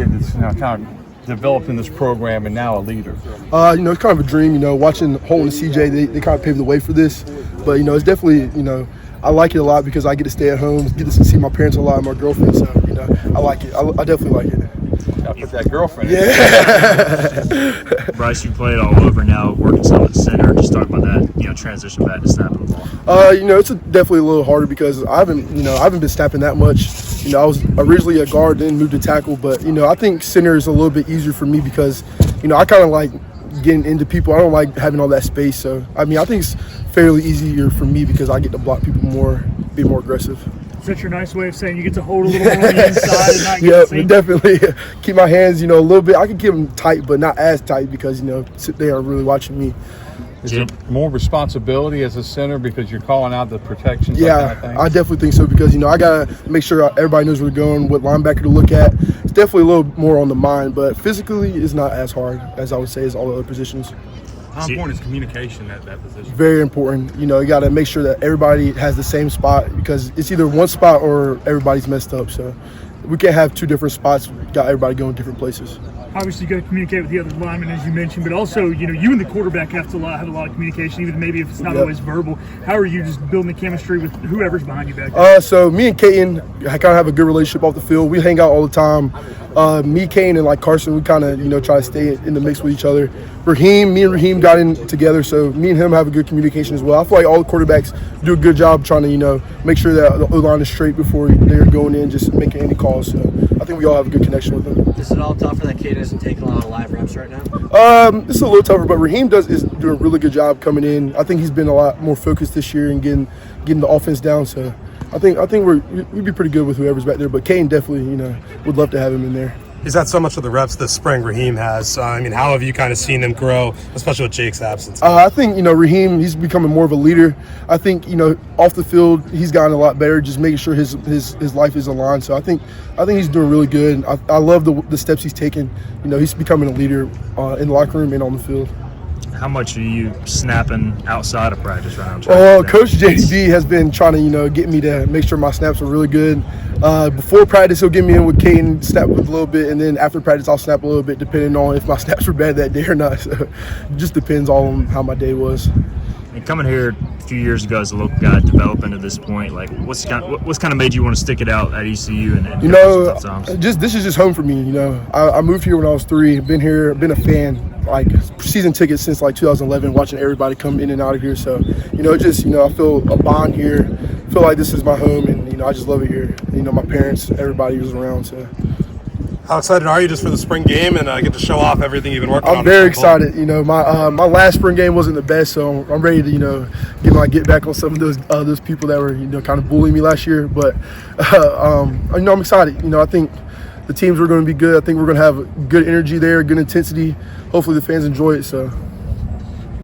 It's kind of developed in this program and now a leader. It's kind of a dream, watching Holt and CJ, they kind of paved the way for this. But, it's definitely, I like it a lot because I get to stay at home, get to see my parents a lot and my girlfriend. So, I like it. I definitely like it. Gotta put that girlfriend in. Bryce, you played all over now, working some at center. Just talk about that, transition back to snapping the ball. It's definitely a little harder because I haven't been snapping that much. I was originally a guard, then moved to tackle. But, I think center is a little bit easier for me because, I kind of like getting into people. I don't like having all that space. So, I think it's fairly easier for me because I get to block people more, be more aggressive. Is that your nice way of saying you get to hold a little more on the inside and not get yeah, definitely. Keep my hands, a little bit. I can keep them tight, but not as tight because, they are really watching me. Is there more responsibility as a center because you're calling out the protections? Yeah, kind of I definitely think so because, I got to make sure everybody knows where they're going, what linebacker to look at. It's definitely a little more on the mind, but physically it's not as hard as I would say as all the other positions. How important is communication at that position? Very important. You got to make sure that everybody has the same spot because it's either one spot or everybody's messed up. So we can't have two different spots. Got everybody going different places. Obviously, you got to communicate with the other linemen, as you mentioned, but also, you and the quarterback have to have a lot of communication, even maybe if it's not always verbal. How are you just building the chemistry with whoever's behind you back there? So me and Caden, I kind of have a good relationship off the field. We hang out all the time. Me, Kane, and like Carson, we kind of try to stay in the mix with each other. Me and Raheem got in together, so me and him have a good communication as well. I feel like all the quarterbacks do a good job trying to make sure that the O-line is straight before they're going in, just making any calls. So I think we all have a good connection with them. Is it all tougher that Caden isn't taking a lot of live reps right now? It's a little tougher, but Raheem is doing a really good job coming in. I think he's been a lot more focused this year and getting the offense down. So I think we'd be pretty good with whoever's back there. But Kane definitely, would love to have him in there. He's had so much of the reps this spring Raheem has. How have you kind of seen him grow, especially with Jake's absence? I think, Raheem, he's becoming more of a leader. I think, off the field, he's gotten a lot better, just making sure his life is aligned. So I think he's doing really good. I love the steps he's taken. He's becoming a leader in the locker room and on the field. How much are you snapping outside of practice rounds? Coach JD has been trying to, get me to make sure my snaps are really good. Before practice, he'll get me in with Caden, snap with a little bit, and then after practice, I'll snap a little bit, depending on if my snaps were bad that day or not. So it just depends on how my day was. And coming here a few years ago as a local guy, developing to this point, like what's kind of made you want to stick it out at ECU? And this is just home for me. I moved here when I was 3. Been here, been a fan. Like season tickets since like 2011, watching everybody come in and out of here. So, I feel a bond here. Feel like this is my home, and I just love it here. My parents, everybody who's around. So, how excited are you just for the spring game and get to show off everything you've been working on? I'm very excited. My last spring game wasn't the best, so I'm ready to get back on some of those people that were kind of bullying me last year. But I'm excited. I think the teams are going to be good. I think we're going to have good energy there, good intensity. Hopefully the fans enjoy it. So.